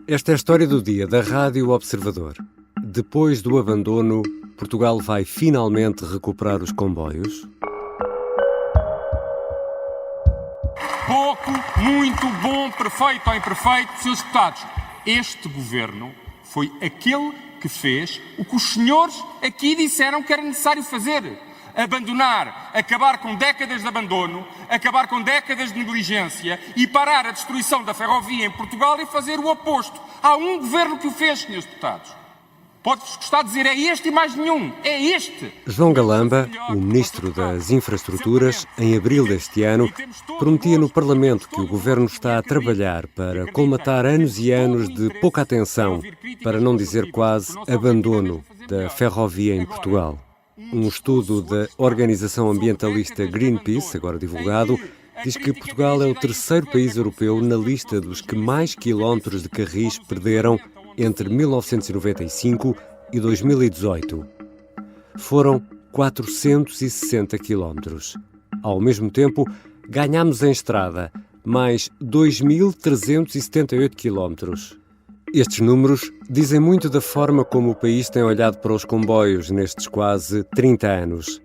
Esta é a história do dia da Rádio Observador. Depois do abandono, Portugal vai finalmente recuperar os comboios? Pouco, muito, bom, perfeito ou imperfeito, seus deputados. Este governo foi aquele que fez o que os senhores aqui disseram que era necessário fazer. Abandonar, acabar com décadas de abandono, acabar com décadas de negligência e parar a destruição da ferrovia em Portugal e fazer o oposto. Há um governo que o fez, senhores deputados. Pode-vos gostar de dizer, é este e mais nenhum, é este. João Galamba, o Ministro das Infraestruturas, em abril deste ano, prometia no Parlamento que o Governo está a trabalhar para colmatar anos e anos de pouca atenção, para não dizer quase abandono, da ferrovia em Portugal. Um estudo da organização ambientalista Greenpeace, agora divulgado, diz que Portugal é o terceiro país europeu na lista dos que mais quilómetros de carris perderam entre 1995 e 2018. Foram 460 quilómetros. Ao mesmo tempo, ganhámos em estrada mais 2.378 quilómetros. Estes números dizem muito da forma como o país tem olhado para os comboios nestes quase 30 anos.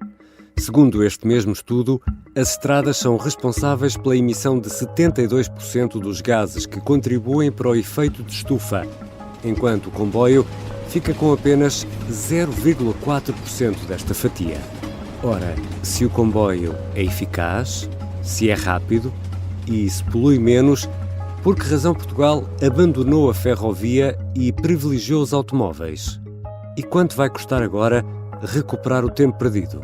Segundo este mesmo estudo, as estradas são responsáveis pela emissão de 72% dos gases que contribuem para o efeito de estufa, enquanto o comboio fica com apenas 0,4% desta fatia. Ora, se o comboio é eficaz, se é rápido e se polui menos, por que razão Portugal abandonou a ferrovia e privilegiou os automóveis? E quanto vai custar agora recuperar o tempo perdido?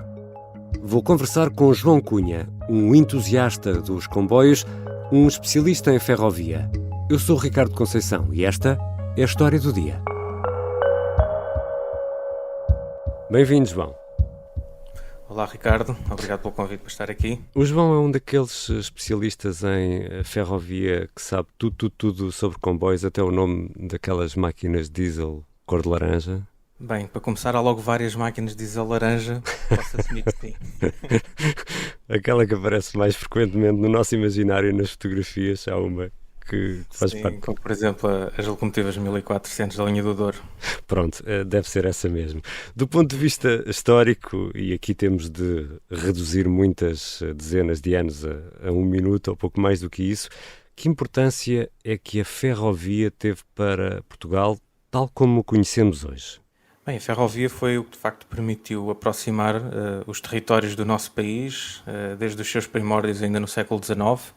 Vou conversar com João Cunha, um entusiasta dos comboios, um especialista em ferrovia. Eu sou Ricardo Conceição e esta é a história do dia. Bem-vindo, João. Olá, Ricardo. Obrigado pelo convite para estar aqui. O João é um daqueles especialistas em ferrovia que sabe tudo sobre comboios, até o nome daquelas máquinas diesel cor de laranja. Bem, para começar, há logo várias máquinas diesel laranja. Posso assumir que sim. Aquela que aparece mais frequentemente no nosso imaginário nas fotografias, há uma que faz parte. Como, por exemplo, as locomotivas 1400 da linha do Douro. Pronto, deve ser essa mesmo. Do ponto de vista histórico, e aqui temos de reduzir muitas dezenas de anos a um minuto, ou pouco mais do que isso, que importância é que a ferrovia teve para Portugal, tal como o conhecemos hoje? Bem, a ferrovia foi o que de facto permitiu aproximar os territórios do nosso país, desde os seus primórdios ainda no século XIX.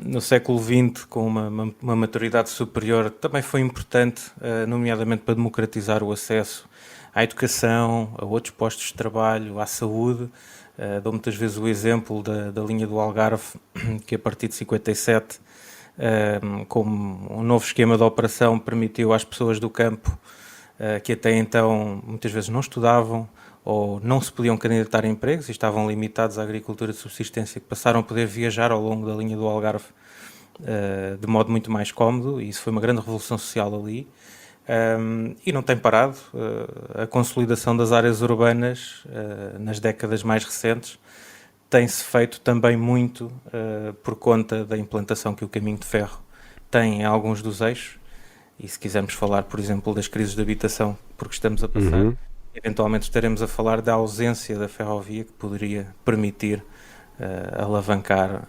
No século XX, com uma maturidade superior, também foi importante, nomeadamente para democratizar o acesso à educação, a outros postos de trabalho, à saúde. Dou muitas vezes o exemplo da linha do Algarve, que a partir de 57, como um novo esquema de operação, permitiu às pessoas do campo, que até então muitas vezes não estudavam ou não se podiam candidatar a empregos e estavam limitados à agricultura de subsistência, que passaram a poder viajar ao longo da linha do Algarve de modo muito mais cómodo, e isso foi uma grande revolução social ali. E não tem parado. A consolidação das áreas urbanas nas décadas mais recentes tem-se feito também muito por conta da implantação que o caminho de ferro tem em alguns dos eixos. E se quisermos falar, por exemplo, das crises de habitação porque estamos a passar, eventualmente estaremos a falar da ausência da ferrovia, que poderia permitir alavancar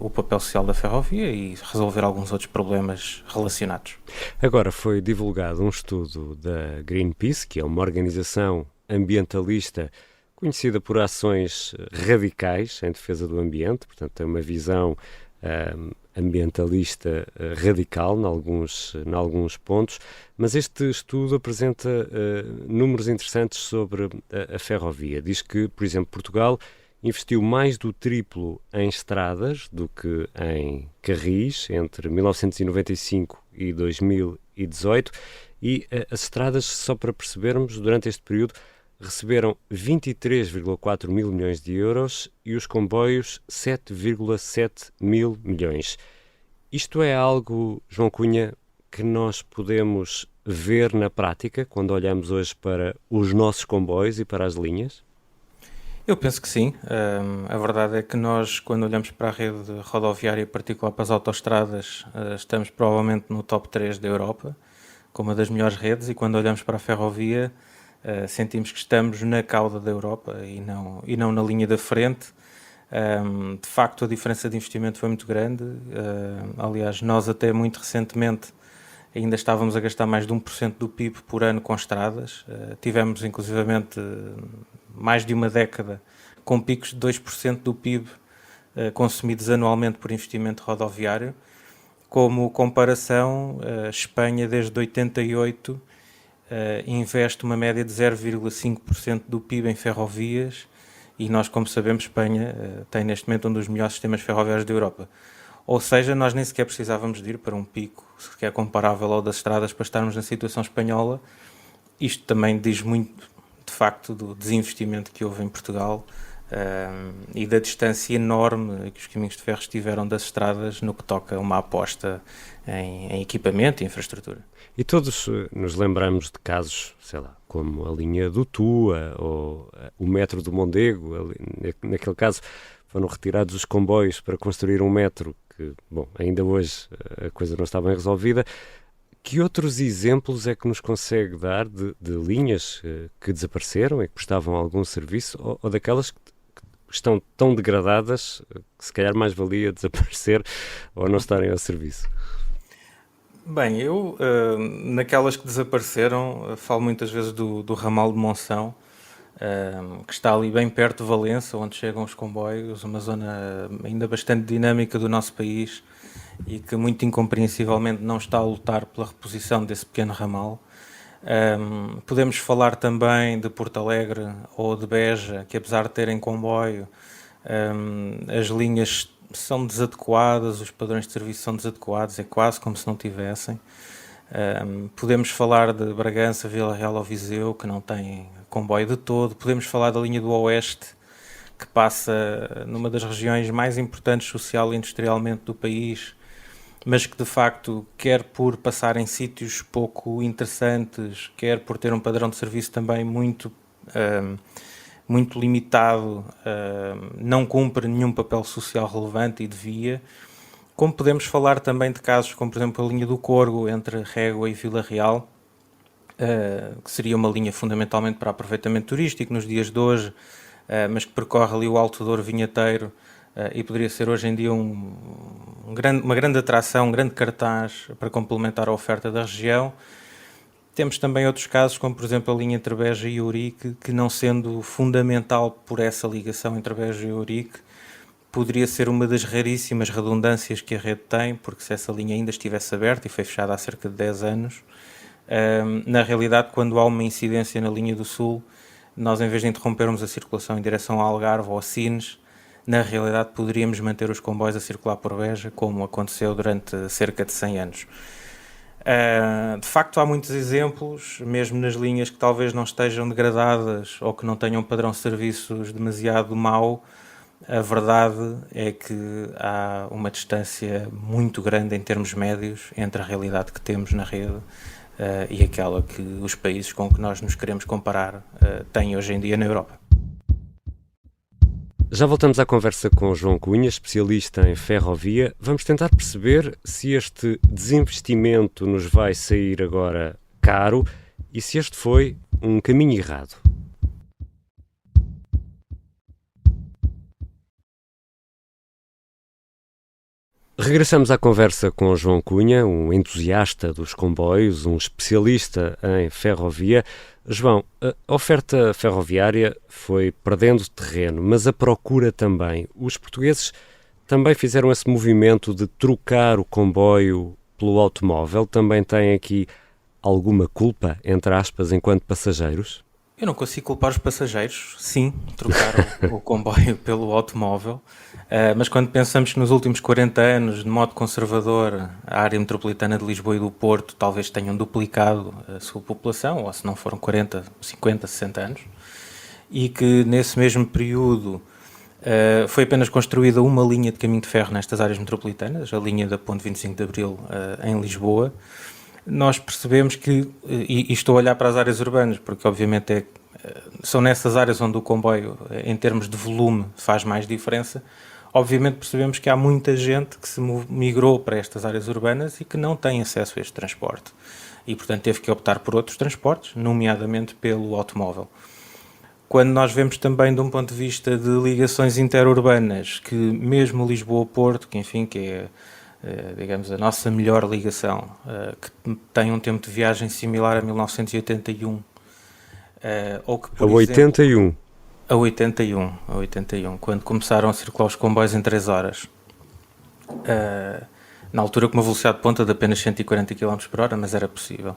o papel social da ferrovia e resolver alguns outros problemas relacionados. Agora foi divulgado um estudo da Greenpeace, que é uma organização ambientalista conhecida por ações radicais em defesa do ambiente, portanto tem uma visão ambientalista radical em alguns pontos, mas este estudo apresenta números interessantes sobre a ferrovia. Diz que, por exemplo, Portugal investiu mais do triplo em estradas do que em carris entre 1995 e 2018 e as estradas, só para percebermos, durante este período receberam 23,4 mil milhões de euros e os comboios 7,7 mil milhões. Isto é algo, João Cunha, que nós podemos ver na prática quando olhamos hoje para os nossos comboios e para as linhas? Eu penso que sim. A verdade é que nós, quando olhamos para a rede rodoviária, em particular para as autoestradas, estamos provavelmente no top 3 da Europa, com uma das melhores redes, e quando olhamos para a ferrovia, sentimos que estamos na cauda da Europa e não na linha da frente. De facto, a diferença de investimento foi muito grande. Aliás, nós até muito recentemente ainda estávamos a gastar mais de 1% do PIB por ano com estradas. Tivemos, inclusivamente, mais de uma década com picos de 2% do PIB consumidos anualmente por investimento rodoviário. Como comparação, a Espanha, desde 88, investe uma média de 0,5% do PIB em ferrovias, e nós, como sabemos, Espanha tem neste momento um dos melhores sistemas ferroviários da Europa. Ou seja, nós nem sequer precisávamos de ir para um pico sequer comparável ao das estradas para estarmos na situação espanhola. Isto também diz muito, de facto, do desinvestimento que houve em Portugal e da distância enorme que os caminhos de ferro tiveram das estradas no que toca a uma aposta em equipamento e infraestrutura. E todos nos lembramos de casos, sei lá, como a linha do Tua ou o metro do Mondego. Naquele caso foram retirados os comboios para construir um metro que, bom, ainda hoje a coisa não está bem resolvida. Que outros exemplos é que nos consegue dar de linhas que desapareceram e que prestavam algum serviço, ou daquelas que estão tão degradadas que se calhar mais valia desaparecer ou não estarem ao serviço? Bem, eu naquelas que desapareceram falo muitas vezes do ramal de Monção, que está ali bem perto de Valença, onde chegam os comboios, uma zona ainda bastante dinâmica do nosso país e que muito incompreensivelmente não está a lutar pela reposição desse pequeno ramal. Podemos falar também de Porto Alegre ou de Beja, que apesar de terem comboio, as linhas são desadequadas, os padrões de serviço são desadequados, é quase como se não tivessem. Podemos falar de Bragança, Vila Real ou Viseu, que não têm comboio de todo. Podemos falar da linha do Oeste, que passa numa das regiões mais importantes social e industrialmente do país, mas que de facto, quer por passar em sítios pouco interessantes, quer por ter um padrão de serviço também muito limitado, não cumpre nenhum papel social relevante e devia. Como podemos falar também de casos como, por exemplo, a linha do Corgo entre Régua e Vila Real, que seria uma linha fundamentalmente para aproveitamento turístico nos dias de hoje, mas que percorre ali o Alto Douro Vinheteiro, e poderia ser hoje em dia uma grande atração, um grande cartaz para complementar a oferta da região. Temos também outros casos, como por exemplo a linha entre Beja e Ourique, que não sendo fundamental por essa ligação entre Beja e Ourique, poderia ser uma das raríssimas redundâncias que a rede tem, porque se essa linha ainda estivesse aberta, e foi fechada há cerca de 10 anos, na realidade, quando há uma incidência na linha do Sul, nós, em vez de interrompermos a circulação em direção ao Algarve ou a Sines, na realidade poderíamos manter os comboios a circular por Beja, como aconteceu durante cerca de 100 anos. De facto, há muitos exemplos, mesmo nas linhas que talvez não estejam degradadas ou que não tenham um padrão de serviços demasiado mau. A verdade é que há uma distância muito grande em termos médios entre a realidade que temos na rede e aquela que os países com que nós nos queremos comparar têm hoje em dia na Europa. Já voltamos à conversa com João Cunha, especialista em ferrovia. Vamos tentar perceber se este desinvestimento nos vai sair agora caro e se este foi um caminho errado. Regressamos à conversa com João Cunha, um entusiasta dos comboios, um especialista em ferrovia. João, a oferta ferroviária foi perdendo terreno, mas a procura também. Os portugueses também fizeram esse movimento de trocar o comboio pelo automóvel. Também têm aqui alguma culpa, entre aspas, enquanto passageiros? Eu não consigo culpar os passageiros, sim, trocaram o comboio pelo automóvel, mas quando pensamos que nos últimos 40 anos, de modo conservador, a área metropolitana de Lisboa e do Porto talvez tenham duplicado a sua população, ou se não foram 40, 50, 60 anos, e que nesse mesmo período foi apenas construída uma linha de caminho de ferro nestas áreas metropolitanas, a linha da Ponte 25 de Abril em Lisboa, nós percebemos que, e estou a olhar para as áreas urbanas, porque obviamente é são nessas áreas onde o comboio, em termos de volume, faz mais diferença. Obviamente percebemos que há muita gente que se migrou para estas áreas urbanas e que não tem acesso a este transporte. E, portanto, teve que optar por outros transportes, nomeadamente pelo automóvel. Quando nós vemos também, de um ponto de vista de ligações interurbanas, que mesmo Lisboa-Porto, que enfim, que é, digamos, a nossa melhor ligação, que tem um tempo de viagem similar a 1981, ou que, por A 81. exemplo, a 81, quando começaram a circular os comboios em 3 horas. Na altura com uma velocidade de ponta de apenas 140 km por hora, mas era possível.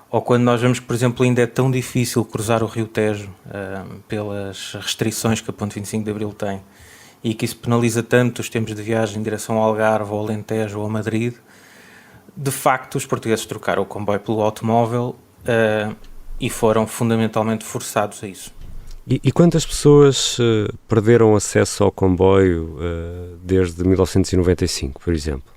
Ou quando nós vemos que, por exemplo, ainda é tão difícil cruzar o Rio Tejo pelas restrições que a Ponte 25 de Abril tem, e que isso penaliza tanto os tempos de viagem em direção ao Algarve, ao Alentejo ou a Madrid, de facto os portugueses trocaram o comboio pelo automóvel e foram fundamentalmente forçados a isso. E quantas pessoas perderam acesso ao comboio desde 1995, por exemplo?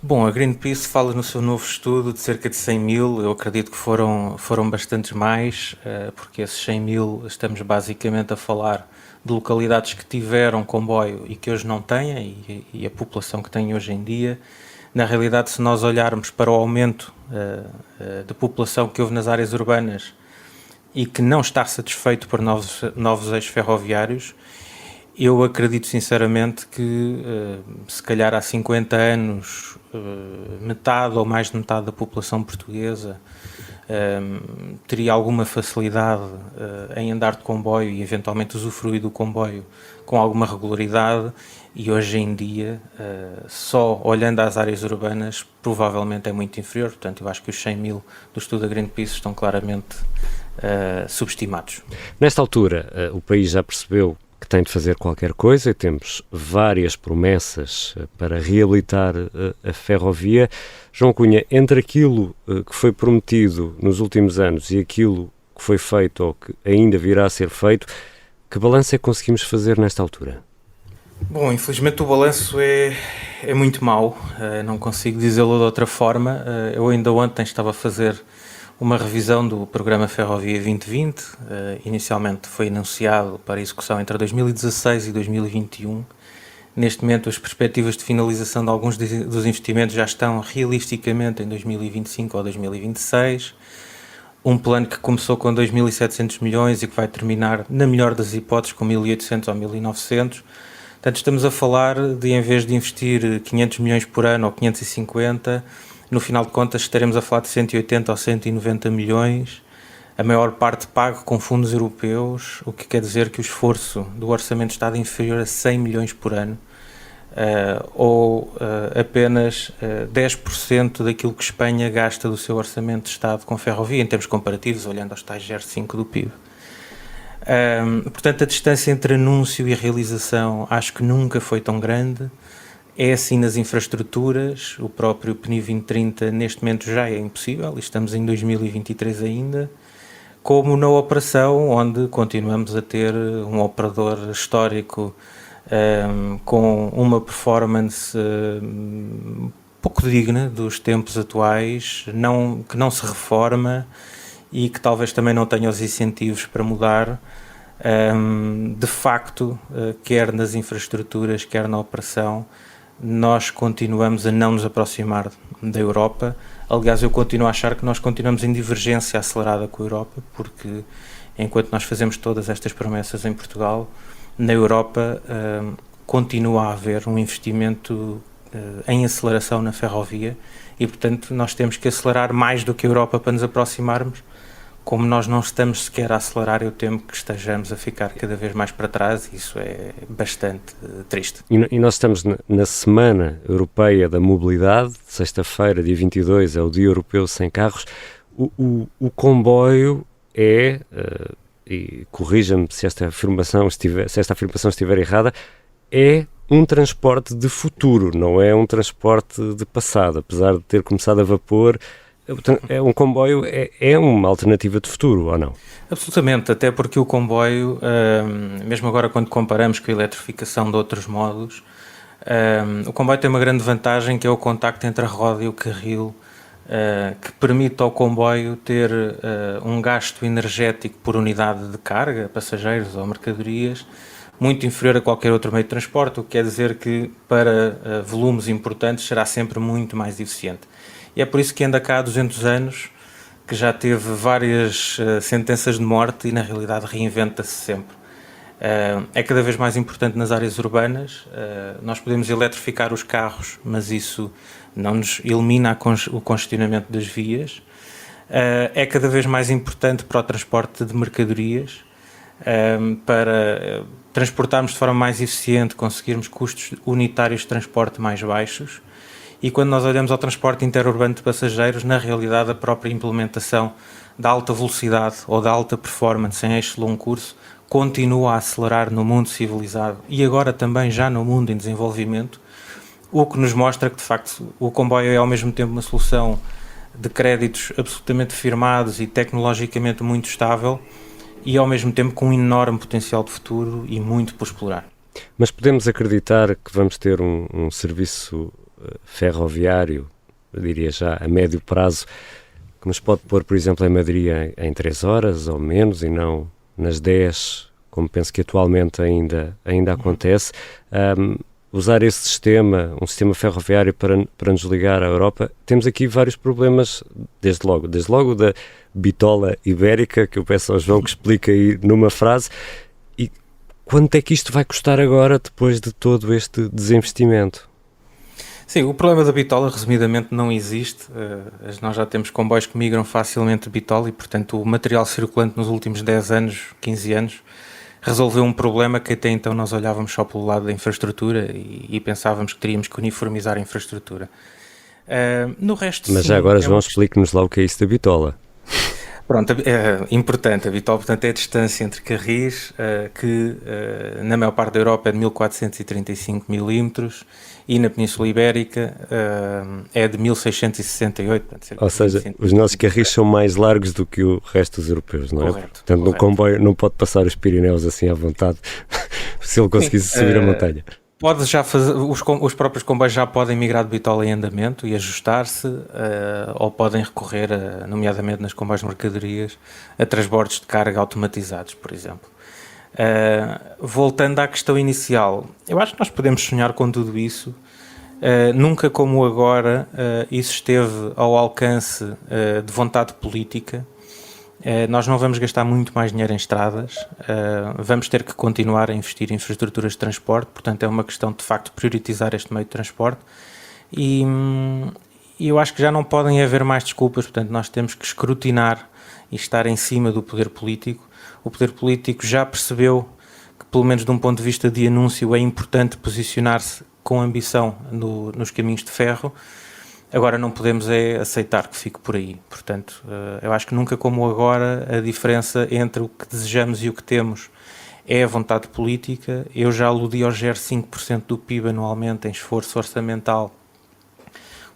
Bom, a Greenpeace fala no seu novo estudo de cerca de 100 mil, eu acredito que foram bastantes mais, porque esses 100 mil estamos basicamente a falar de localidades que tiveram comboio e que hoje não têm, e a população que tem hoje em dia. Na realidade, se nós olharmos para o aumento de população que houve nas áreas urbanas e que não está satisfeito por novos eixos ferroviários, eu acredito sinceramente que se calhar há 50 anos metade ou mais de metade da população portuguesa teria alguma facilidade em andar de comboio e eventualmente usufruir do comboio com alguma regularidade, e hoje em dia, só olhando às áreas urbanas, provavelmente é muito inferior. Portanto, eu acho que os 100 mil do estudo da Greenpeace estão claramente subestimados. Nesta altura, o país já percebeu que tem de fazer qualquer coisa e temos várias promessas para reabilitar a ferrovia. João Cunha, entre aquilo que foi prometido nos últimos anos e aquilo que foi feito ou que ainda virá a ser feito, que balanço é que conseguimos fazer nesta altura? Bom, infelizmente o balanço é muito mau, não consigo dizê-lo de outra forma. Eu ainda ontem estava a fazer uma revisão do programa Ferrovia 2020, inicialmente foi anunciado para execução entre 2016 e 2021. Neste momento as perspectivas de finalização de alguns dos investimentos já estão realisticamente em 2025 ou 2026. Um plano que começou com 2.700 milhões e que vai terminar, na melhor das hipóteses, com 1.800 ou 1.900. Portanto, estamos a falar de, em vez de investir 500 milhões por ano ou 550, no final de contas estaremos a falar de 180 ou 190 milhões, a maior parte pago com fundos europeus, o que quer dizer que o esforço do Orçamento de Estado é inferior a 100 milhões por ano, ou apenas 10% daquilo que Espanha gasta do seu Orçamento de Estado com ferrovia, em termos comparativos, olhando aos tais 0,5% do PIB. Portanto, a distância entre anúncio e realização acho que nunca foi tão grande. É assim nas infraestruturas, o próprio PNI 2030 neste momento já é impossível, e estamos em 2023 ainda, como na operação, onde continuamos a ter um operador histórico com uma performance pouco digna dos tempos atuais, que não se reforma e que talvez também não tenha os incentivos para mudar. De facto, quer nas infraestruturas, quer na operação, nós continuamos a não nos aproximar da Europa. Aliás, eu continuo a achar que nós continuamos em divergência acelerada com a Europa, porque enquanto nós fazemos todas estas promessas em Portugal, na Europa continua a haver um investimento em aceleração na ferrovia e, portanto, nós temos que acelerar mais do que a Europa para nos aproximarmos. Como nós não estamos sequer a acelerar, eu temo que estejamos a ficar cada vez mais para trás, e isso é bastante triste. E nós estamos na Semana Europeia da Mobilidade, sexta-feira, dia 22, é o Dia Europeu Sem Carros. O comboio é, e corrija-me se esta afirmação estiver errada, é um transporte de futuro, não é um transporte de passado, apesar de ter começado a vapor. Um comboio é uma alternativa de futuro, ou não? Absolutamente, até porque o comboio, mesmo agora quando comparamos com a eletrificação de outros modos, o comboio tem uma grande vantagem, que é o contacto entre a roda e o carril que permite ao comboio ter um gasto energético por unidade de carga, passageiros ou mercadorias, muito inferior a qualquer outro meio de transporte, o que quer dizer que para volumes importantes será sempre muito mais eficiente. E é por isso que anda cá há 200 anos, que já teve várias sentenças de morte e na realidade reinventa-se sempre. É cada vez mais importante nas áreas urbanas. Nós podemos eletrificar os carros, mas isso não nos elimina o congestionamento das vias. É cada vez mais importante para o transporte de mercadorias, para transportarmos de forma mais eficiente, conseguirmos custos unitários de transporte mais baixos. E quando nós olhamos ao transporte interurbano de passageiros, na realidade a própria implementação da alta velocidade ou da alta performance em eixo de longo curso continua a acelerar no mundo civilizado e agora também já no mundo em desenvolvimento, o que nos mostra que de facto o comboio é ao mesmo tempo uma solução de créditos absolutamente firmados e tecnologicamente muito estável e ao mesmo tempo com um enorme potencial de futuro e muito por explorar. Mas podemos acreditar que vamos ter um serviço ferroviário, eu diria já a médio prazo, que nos pode pôr, por exemplo, em Madrid em 3 horas ou menos e não nas 10, como penso que atualmente ainda acontece. Usar esse sistema, um sistema ferroviário para nos ligar à Europa, temos aqui vários problemas, desde logo da bitola ibérica, que eu peço ao João que explique aí numa frase. E quanto é que isto vai custar agora, depois de todo este desinvestimento? Sim, o problema da bitola, resumidamente, não existe. Nós já temos comboios que migram facilmente de bitola e, portanto, o material circulante nos últimos 10 anos, 15 anos, resolveu um problema que até então nós olhávamos só pelo lado da infraestrutura e pensávamos que teríamos que uniformizar a infraestrutura. No resto, mas sim, já agora, João, explique-nos lá o que é isso da bitola. Pronto, é importante. A bitola, portanto, é a distância entre carris, que na maior parte da Europa é de 1435 milímetros e na Península Ibérica é de 1668. Portanto, ou seja, os nossos carris são mais largos do que o resto dos europeus, não é? Correto, portanto, no comboio não pode passar os Pirineus assim à vontade, se ele conseguisse subir a montanha. Pode já fazer, os próprios comboios já podem migrar de bitola em andamento e ajustar-se, ou podem recorrer, nomeadamente nas comboios de mercadorias, a transbordos de carga automatizados, por exemplo. Voltando à questão inicial, eu acho que nós podemos sonhar com tudo isso. Nunca como agora isso esteve ao alcance de vontade política. Nós não vamos gastar muito mais dinheiro em estradas, vamos ter que continuar a investir em infraestruturas de transporte, portanto é uma questão de facto priorizar este meio de transporte e eu acho que já não podem haver mais desculpas, portanto nós temos que escrutinar e estar em cima do poder político. O poder político já percebeu que, pelo menos de um ponto de vista de anúncio, é importante posicionar-se com ambição nos caminhos de ferro. Agora não podemos aceitar que fique por aí. Portanto, eu acho que nunca como agora a diferença entre o que desejamos e o que temos é a vontade política. Eu já aludi ao 0,5% do PIB anualmente em esforço orçamental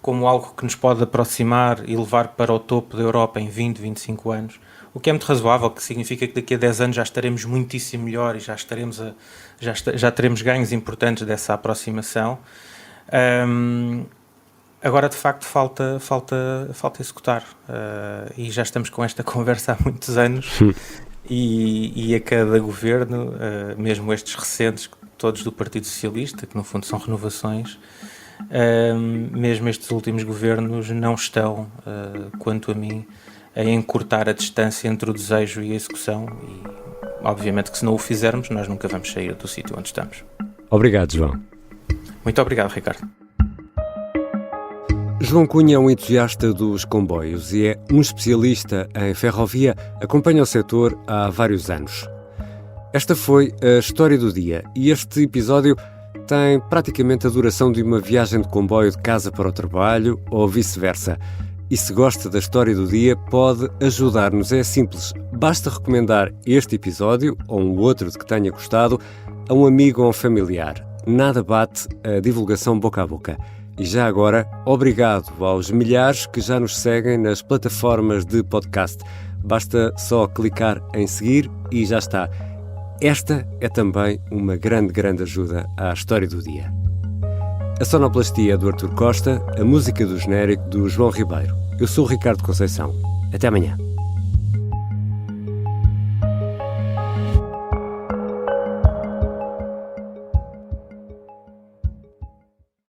como algo que nos pode aproximar e levar para o topo da Europa em 20, 25 anos, o que é muito razoável, que significa que daqui a 10 anos já estaremos muitíssimo melhor e já teremos ganhos importantes dessa aproximação. Agora, de facto, falta executar. E já estamos com esta conversa há muitos anos e a cada governo, mesmo estes recentes, todos do Partido Socialista, que no fundo são renovações, mesmo estes últimos governos não estão, quanto a mim, a encurtar a distância entre o desejo e a execução e, obviamente, que se não o fizermos, nós nunca vamos sair do sítio onde estamos. Obrigado, João. Muito obrigado, Ricardo. João Cunha é um entusiasta dos comboios e é um especialista em ferrovia, acompanha o setor há vários anos. Esta foi a história do dia e este episódio tem praticamente a duração de uma viagem de comboio de casa para o trabalho ou vice-versa. E se gosta da história do dia, pode ajudar-nos. É simples, basta recomendar este episódio ou um outro de que tenha gostado a um amigo ou um familiar. Nada bate a divulgação boca a boca. E já agora, obrigado aos milhares que já nos seguem nas plataformas de podcast. Basta só clicar em seguir e já está. Esta é também uma grande ajuda à história do dia. A sonoplastia é do Artur Costa, a música do genérico do João Ribeiro. Eu sou o Ricardo Conceição. Até amanhã.